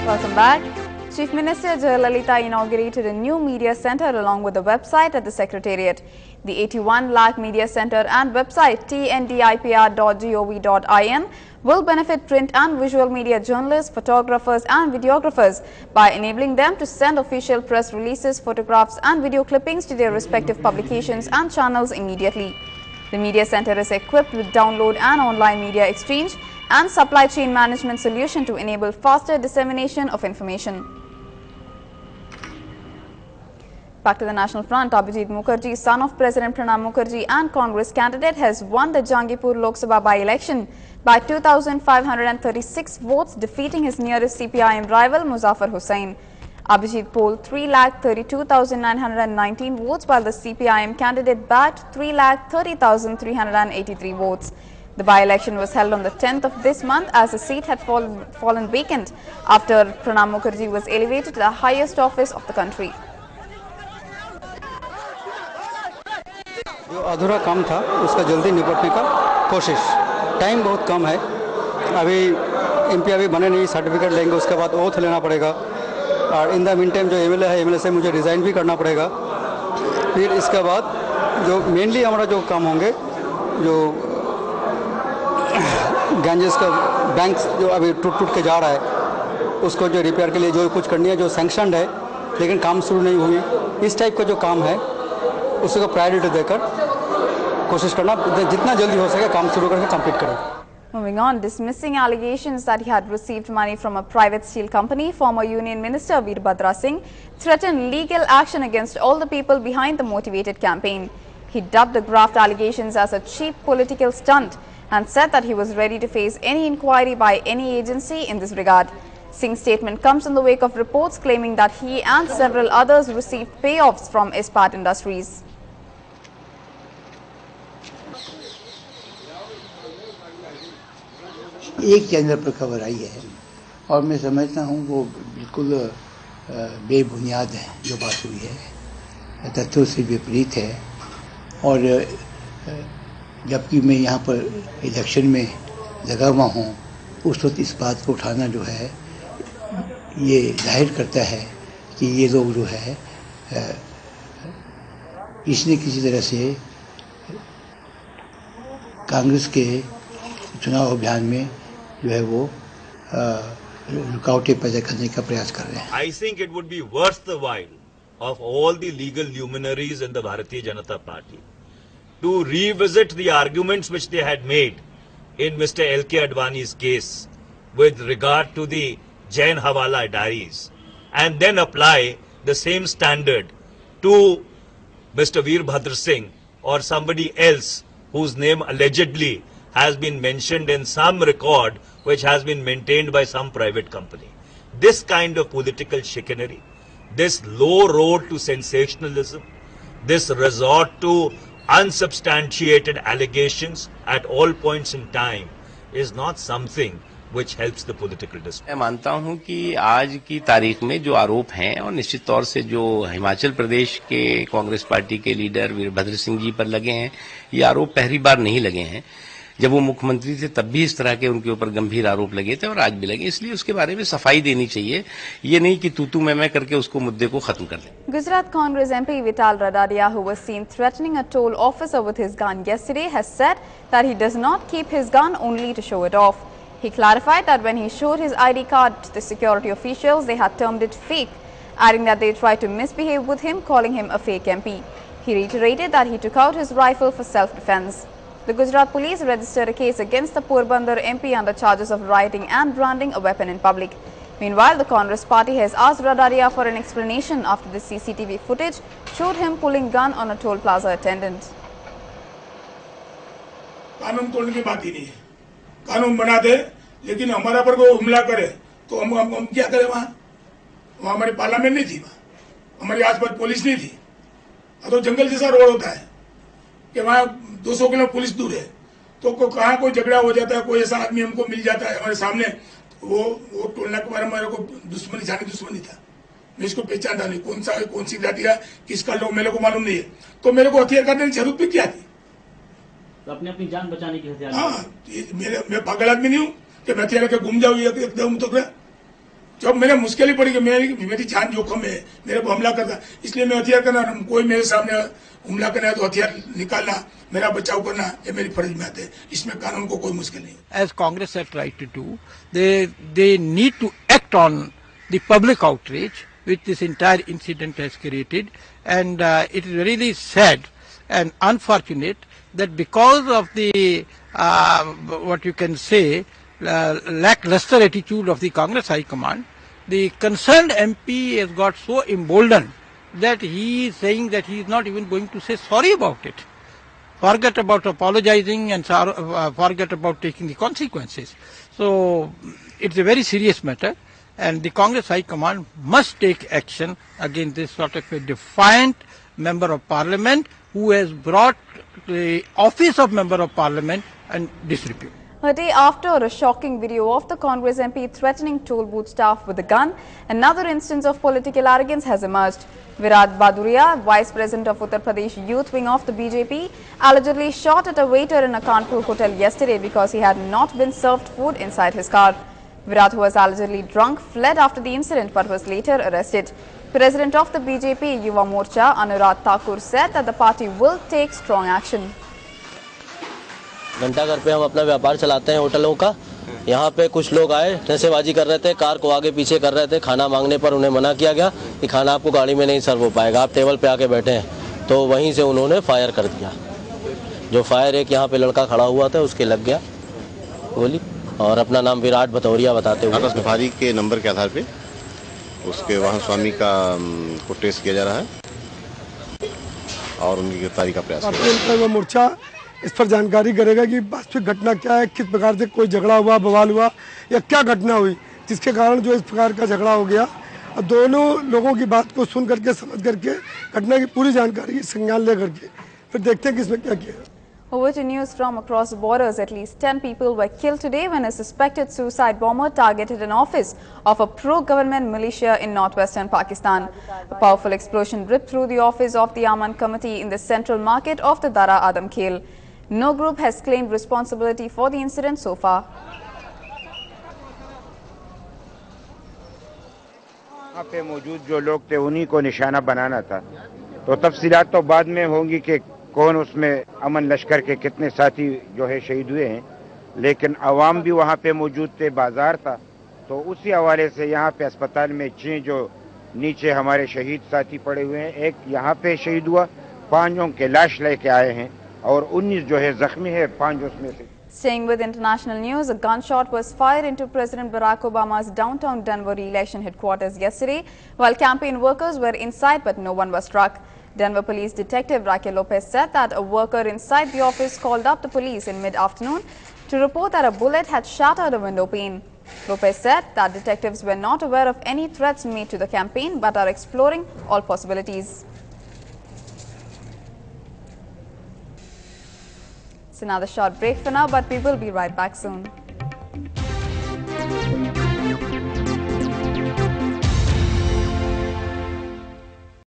Welcome back. Chief Minister Jayalalitha inaugurated a new media centre along with a website at the Secretariat. The 81 lakh media centre and website tndipr.gov.in will benefit print and visual media journalists, photographers and videographers by enabling them to send official press releases, photographs and video clippings to their respective publications and channels immediately. The media centre is equipped with download and online media exchange and supply chain management solution to enable faster dissemination of information. Back to the National Front, Abhijit Mukherjee, son of President Pranab Mukherjee and Congress candidate, has won the Jangipur Lok Sabha by-election by 2,536 votes, defeating his nearest CPIM rival Muzaffar Hussain. Abhijit polled 3,32,919 votes, while the CPIM candidate bagged 3,30,383 votes. The by-election was held on the 10th of this month as the seat had fallen vacant after Pranab Mukherjee was elevated to the highest office of the country. जो अधूरा काम था उसका जल्दी निपटने का कोशिश, time बहुत कम है, अभी एमपी अभी बने नहीं, सर्टिफिकेट लेंगे उसके बाद ओथ लेना पड़ेगा और इन द मीन टाइम जो एमएलए है एमएलए से मुझे रिज़ाइन भी करना पड़ेगा। फिर इसके बाद जो मेनली हमारा जो काम होंगे, जो गैंजेस का बैंक जो अभी टूट के जा रहा है उसको जो रिपेयर के लिए जो कुछ करनी है, जो सैंक्शनड है लेकिन काम शुरू नहीं हुई, इस टाइप का जो काम है उसको प्रायोरिटी देकर कोशिश करना, जितना जल्दी हो सके काम शुरू करके कंप्लीट करें। Moving on, dismissing allegations that he had received money from a private steel company, former Union Minister Veerbhadra Singh threatened legal action against all the people behind the motivated campaign. He dubbed the graft allegations as a cheap political stunt and said that he was ready to face any inquiry by any agency in this regard. Singh's statement comes in the wake of reports claiming that he and several others received payoffs from Ispat Industries. एक channel पर खबर आई है और मैं समझता हूँ वो बिल्कुल बेबुनियाद है, जो बात हुई है तथ्यों से विपरीत है। और जबकि मैं यहाँ पर इलेक्शन में लगा हुआ हूँ, उस वक्त इस बात को उठाना जो है ये जाहिर करता है कि ये लोग जो है किसी न किसी तरह से कांग्रेस के चुनाव अभियान में जो है वो रुकावटें पैदा करने का प्रयास कर रहे हैं। I think it would be worth the while of all the legal luminaries in the Bharatiya Janata Party to revisit the arguments which they had made in Mr. L.K. Advani's case with regard to the Jain Hawala diaries, and then apply the same standard to Mr. Veerbhadra Singh or somebody else whose name allegedly has been mentioned in some record which has been maintained by some private company. This kind of political chicanery, this low road to sensationalism, this resort to unsubstantiated allegations at all points in time is not something which helps the political discourse. मैं मानता हूं कि आज की तारीख में जो आरोप हैं, और निश्चित तौर से जो हिमाचल प्रदेश के कांग्रेस पार्टी के लीडर वीरभद्र सिंह जी पर लगे हैं, ये आरोप पहली बार नहीं लगे हैं। जब वो मुख्यमंत्री थे तब भी इस तरह के उनके ऊपर गंभीर आरोप लगे थे और आज भी लगे, इसलिए उसके बारे में सफाई देनी चाहिए, ये नहीं कि तू मैं करके उसको मुद्दे को खत्म कर दें। Gujarat Congress MP Vital Radaria, who was seen threatening a toll officer with his gun yesterday, has said that he does not keep his gun only to show it off. He clarified that when he showed his ID card to the security officials, they had termed it fake, adding that they tried to misbehave with him, calling him a fake MP. He reiterated that he took out his rifle for self-defense. The Gujarat police registered a case against the Porbandar MP under charges of rioting and branding a weapon in public. Meanwhile, the Congress party has asked Radaria for an explanation after the CCTV footage showed him pulling gun on a toll plaza attendant. कानून तोड़ने की बात ही नहीं है, कानून बना दे, लेकिन हमारा पर कोई हमला करे तो हम क्या करें? वहाँ हमारी पार्लियामेंट नहीं थी, हमारी आसपास पुलिस नहीं थी, तो जंगल जैसा रोड होता है कि वहाँ 200 किलोमीटर पुलिस दूर है, तो कहाँ कोई झगड़ा हो जाता है, कोई ऐसा आदमी हमको मिल जाता है हमारे सामने, वो टोलना के बारे में मेरे को दुश्मनी था, मैं इसको पहचानता नहीं, कौन सी जाति का किसका लोग मेरे को मालूम नहीं है, तो मेरे को हथियार करने की जरूरत भी क्या थी? तो अपनी जान बचाने की हथियार। हाँ, मैं पागल आदमी नहीं हूँ कि मैं हथियार के घूम जाऊँ एकदम तो जब मेरे मुश्किल ही पड़ी कि मेरी जान जोखम है, मेरे को हमला करता, इसलिए मैं हथियार करना, कोई मेरे सामने हमला करना तो हथियार निकालना, मेरा बचाव करना, ये मेरी फर्ज में आते हैं। इसमें कानून को कोई मुश्किल नहीं। As Congress had tried to do, they need to act on the public outrage which this entire incident has created, and it is really sad and unfortunate that because of the what you can say lackluster attitude of the Congress High Command, the concerned MP has got so emboldened that he is saying that he is not even going to say sorry about it. Forget about apologizing and forget about taking the consequences. So it's a very serious matter, and the Congress High Command must take action against this sort of a defiant member of parliament who has brought the office of member of parliament and disrepute. A day after a shocking video of the Congress MP threatening toll booth staff with a gun, another instance of political arrogance has emerged. Virat Bhaduria, Vice President of Uttar Pradesh Youth Wing of the BJP, allegedly shot at a waiter in a Kanpur hotel yesterday because he had not been served food inside his car. Virat, who was allegedly drunk, fled after the incident but was later arrested. President of the BJP Yuva Morcha, Anurag Thakur, said that the party will take strong action. घंटाघर पे हम अपना व्यापार चलाते हैं होटलों का। यहाँ पे कुछ लोग आए, नशेबाजी कर रहे थे, कार को आगे पीछे कर रहे थे। खाना मांगने पर उन्हें मना किया गया कि खाना आपको गाड़ी में नहीं सर्व हो पाएगा, आप टेबल पे आके बैठे हैं। तो वहीं से उन्होंने फायर कर दिया। जो फायर एक यहाँ पे लड़का खड़ा हुआ था उसके लग गया गोली, और अपना नाम विराट भदौरिया बताते हुए सफारी के नंबर के आधार पे उसके वाहन स्वामी का को ट्रेस किया जा रहा है और उनकी गिरफ्तारी का प्रयास मोर्चा इस पर जानकारी करेगा कि वास्तविक घटना क्या है, किस प्रकार से कोई झगड़ा हुआ, बवाल हुआ या क्या घटना हुई जिसके कारण जो इस प्रकार का झगड़ा हो गया। और दोनों लोगों की बात को सुन करके, समझ करके, घटना की पूरी जानकारी संज्ञान ले करके फिर देखते हैं कि इसमें क्या किया। Over to news from across borders. At least 10 people were killed today when a suspected suicide bomber targeted an office of a pro-government militia in northwestern Pakistan. A powerful explosion ripped through the office of the Aman Committee in the central market of the Dara Adam Khel. No group has claimed responsibility for the incident so far. यहाँ पे मौजूद जो लोग थे उन्हीं को निशाना बनाना था, तो तफसीलात तो बाद में होंगी कि कौन उसमें अमन लश्कर के कितने साथी जो है शहीद हुए हैं, लेकिन अवाम भी वहाँ पे मौजूद थे, बाजार था। तो उसी हवाले से यहाँ पे अस्पताल में 6 जो नीचे हमारे शहीद साथी पड़े हुए हैं, एक यहाँ पे शहीद हुआ, 5 के लाश लेके आए हैं और 19 जो है जख्मी है, 5 उसमें से। Staying with international news, a gunshot was fired into President Barack Obama's downtown Denver election headquarters yesterday while campaign workers were inside, but no one was struck. Denver Police Detective Raquel Lopez said that a worker inside the office called up the police in mid-afternoon to report that a bullet had shattered a window pane. Lopez said that detectives were not aware of any threats made to the campaign but are exploring all possibilities. It's another short break for now, but we will be right back soon.